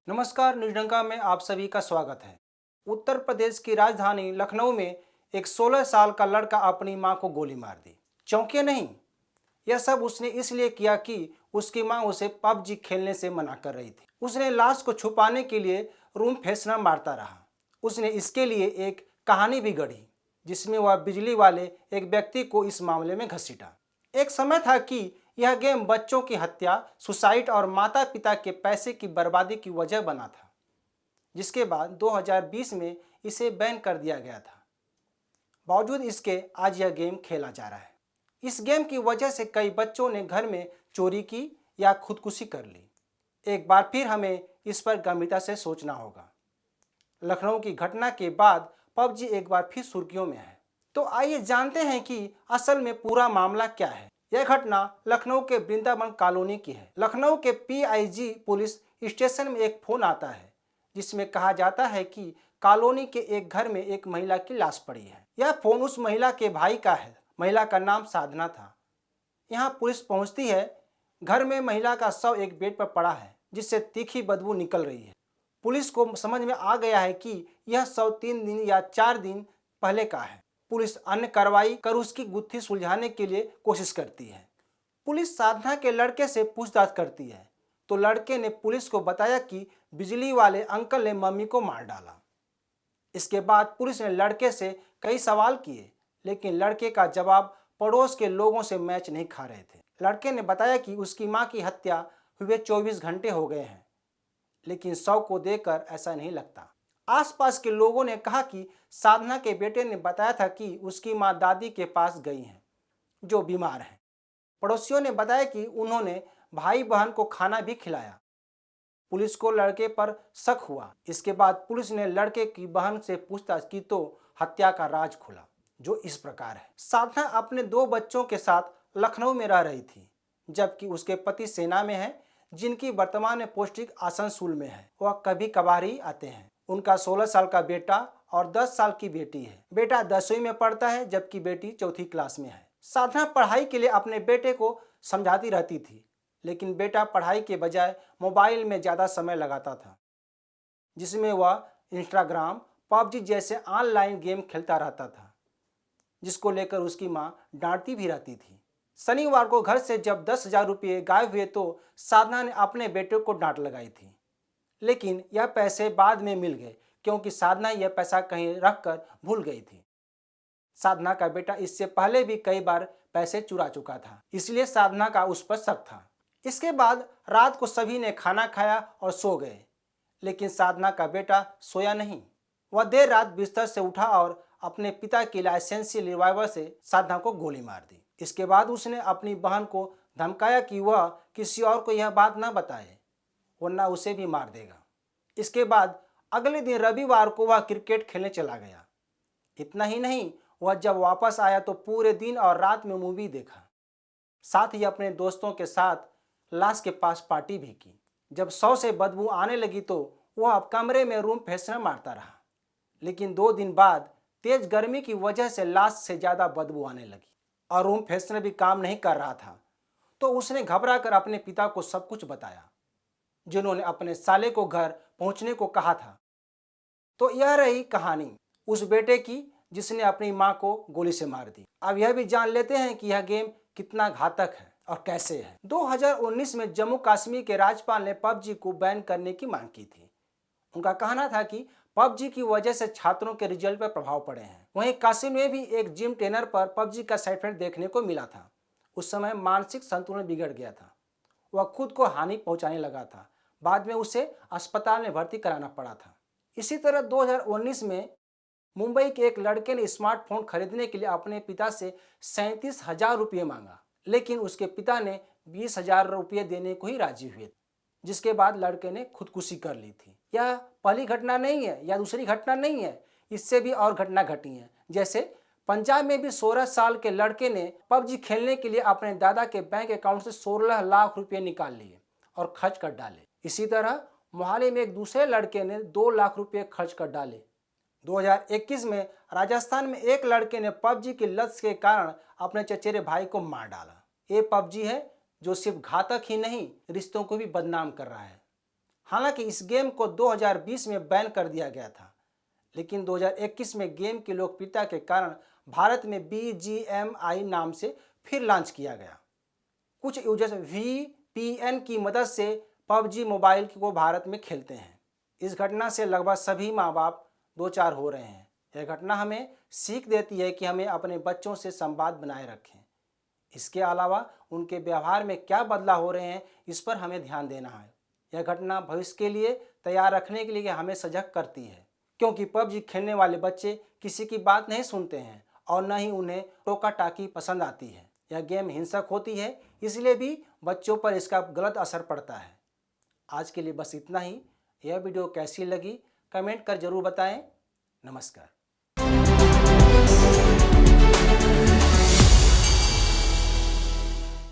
नमस्कार, न्यूज़डंका में आप सभी का स्वागत है। उत्तर प्रदेश की राजधानी लखनऊ में एक 16 साल का लड़का अपनी मां को गोली मार दी। चौंकिया नहीं, यह सब उसने इसलिए किया कि उसकी मां उसे पबजी खेलने से मना कर रही थी। उसने लाश को छुपाने के लिए रूम फ्रेशनर मारता रहा। उसने इसके लिए एक कहानी भी गढ़ी जिसमें वह बिजली वाले एक व्यक्ति को इस मामले में घसीटा। एक समय था कि यह गेम बच्चों की हत्या, सुसाइड और माता पिता के पैसे की बर्बादी की वजह बना था, जिसके बाद 2020 में इसे बैन कर दिया गया था। बावजूद इसके आज यह गेम खेला जा रहा है। इस गेम की वजह से कई बच्चों ने घर में चोरी की या खुदकुशी कर ली। एक बार फिर हमें इस पर गंभीरता से सोचना होगा। लखनऊ की घटना के बाद पबजी एक बार फिर सुर्खियों में है। तो आइए जानते हैं कि असल में पूरा मामला क्या है। यह घटना लखनऊ के वृंदावन कॉलोनी की है। लखनऊ के पीआईजी पुलिस स्टेशन में एक फोन आता है जिसमें कहा जाता है कि कॉलोनी के एक घर में एक महिला की लाश पड़ी है। यह फोन उस महिला के भाई का है। महिला का नाम साधना था। यहाँ पुलिस पहुंचती है। घर में महिला का शव एक बेड पर पड़ा है जिससे तीखी बदबू निकल रही है। पुलिस को समझ में आ गया है कि यह शव 3 दिन या 4 दिन पहले का है। पुलिस अन्य कार्रवाई कर उसकी गुत्थी सुलझाने के लिए कोशिश करती है। पुलिस साधना के लड़के से पूछताछ करती है तो लड़के ने पुलिस को बताया कि बिजली वाले अंकल ने मम्मी को मार डाला। इसके बाद पुलिस ने लड़के से कई सवाल किए, लेकिन लड़के का जवाब पड़ोस के लोगों से मैच नहीं खा रहे थे। लड़के ने बताया कि उसकी मां की हत्या हुए 24 घंटे हो गए हैं, लेकिन शव को देखकर ऐसा नहीं लगता। आसपास के लोगों ने कहा कि साधना के बेटे ने बताया था कि उसकी मां दादी के पास गई हैं, जो बीमार हैं। पड़ोसियों ने बताया कि उन्होंने भाई बहन को खाना भी खिलाया। पुलिस को लड़के पर शक हुआ। इसके बाद पुलिस ने लड़के की बहन से पूछताछ की तो हत्या का राज खुला, जो इस प्रकार है। साधना अपने 2 बच्चों के साथ लखनऊ में रह रही थी, जबकि उसके पति सेना में है, जिनकी वर्तमान में पोस्टिंग आसनसोल में है। वह कभी कभार ही आते हैं। उनका 16 साल का बेटा और 10 साल की बेटी है। बेटा 10वीं में पढ़ता है जबकि बेटी 4थी क्लास में है। साधना पढ़ाई के लिए अपने बेटे को समझाती रहती थी, लेकिन बेटा पढ़ाई के बजाय मोबाइल में ज़्यादा समय लगाता था, जिसमें वह इंस्टाग्राम, पबजी जैसे ऑनलाइन गेम खेलता रहता था, जिसको लेकर उसकी मां डांटती भी रहती थी। शनिवार को घर से जब 10,000 रुपये गायब हुए तो साधना ने अपने बेटे को डांट लगाई थी, लेकिन यह पैसे बाद में मिल गए क्योंकि साधना यह पैसा कहीं रखकर भूल गई थी। साधना का बेटा इससे पहले भी कई बार पैसे चुरा चुका था, इसलिए साधना का उस पर शक था। इसके बाद रात को सभी ने खाना खाया और सो गए, लेकिन साधना का बेटा सोया नहीं। वह देर रात बिस्तर से उठा और अपने पिता की लाइसेंसी रिवॉल्वर से साधना को गोली मार दी। इसके बाद उसने अपनी बहन को धमकाया कि वह किसी और को यह बात न बताए, वरना उसे भी मार देगा। इसके बाद अगले दिन रविवार को वह क्रिकेट खेलने चला गया। इतना ही नहीं, वह जब वापस आया तो पूरे दिन और रात में मूवी देखा। साथ ही अपने दोस्तों के साथ लाश के पास पार्टी भी की। जब शव से बदबू आने लगी तो वह अब कमरे में रूम फ्रेशनर मारता रहा, लेकिन 2 दिन बाद तेज गर्मी की वजह से लाश से ज़्यादा बदबू आने लगी और रूम फ्रेशनर भी काम नहीं कर रहा था। तो उसने घबराकर अपने पिता को सब कुछ बताया, जिन्होंने अपने साले को घर पहुंचने को कहा था। तो यह रही कहानी उस बेटे की जिसने अपनी मां को गोली से मार दी। अब यह भी जान लेते हैं कि यह गेम कितना घातक है और कैसे है। 2019 में जम्मू कश्मीर के राज्यपाल ने पबजी को बैन करने की मांग की थी। उनका कहना था कि पबजी की वजह से छात्रों के रिजल्ट पर प्रभाव पड़े हैं। वहीं कश्मीर में भी एक जिम ट्रेनर पर पबजी का साइड इफेक्ट देखने को मिला था। उस समय मानसिक संतुलन बिगड़ गया था, वह खुद को हानि पहुंचाने लगा था। बाद में उसे अस्पताल में भर्ती कराना पड़ा था। इसी तरह 2019 में मुंबई के एक लड़के ने स्मार्टफोन खरीदने के लिए अपने पिता से 37,000 रुपये मांगा, लेकिन उसके पिता ने 20,000 रुपये देने को ही राजी हुए, जिसके बाद लड़के ने खुदकुशी कर ली थी। यह पहली घटना नहीं है या दूसरी घटना नहीं है, इससे भी और घटना घटी हैं। जैसे पंजाब में भी 16 साल के लड़के ने पबजी खेलने के लिए अपने दादा के बैंक अकाउंट से 16 लाख रुपये निकाल लिए और खर्च कर डाले। इसी तरह मोहाली में एक दूसरे लड़के ने 2 लाख रुपये खर्च कर डाले। 2021 में राजस्थान में एक लड़के ने पबजी की लत के कारण अपने चचेरे भाई को मार डाला। ये पबजी है जो सिर्फ घातक ही नहीं, रिश्तों को भी बदनाम कर रहा है। हालांकि इस गेम को 2020 में बैन कर दिया गया था, लेकिन 2021 में गेम की लोकप्रियता के कारण भारत में BGMI नाम से फिर लॉन्च किया गया। कुछ यूजर्स VPN की मदद से PUBG मोबाइल को भारत में खेलते हैं। इस घटना से लगभग सभी माँ बाप दो चार हो रहे हैं। यह घटना हमें सीख देती है कि हमें अपने बच्चों से संवाद बनाए रखें। इसके अलावा उनके व्यवहार में क्या बदलाव हो रहे हैं, इस पर हमें ध्यान देना है। यह घटना भविष्य के लिए तैयार रखने के लिए हमें सजग करती है, क्योंकि PUBG खेलने वाले बच्चे किसी की बात नहीं सुनते हैं और न ही उन्हें टोका टाकी पसंद आती है। यह गेम हिंसक होती है, इसलिए भी बच्चों पर इसका गलत असर पड़ता है। आज के लिए बस इतना ही। यह वीडियो कैसी लगी कमेंट कर जरूर बताएं। नमस्कार।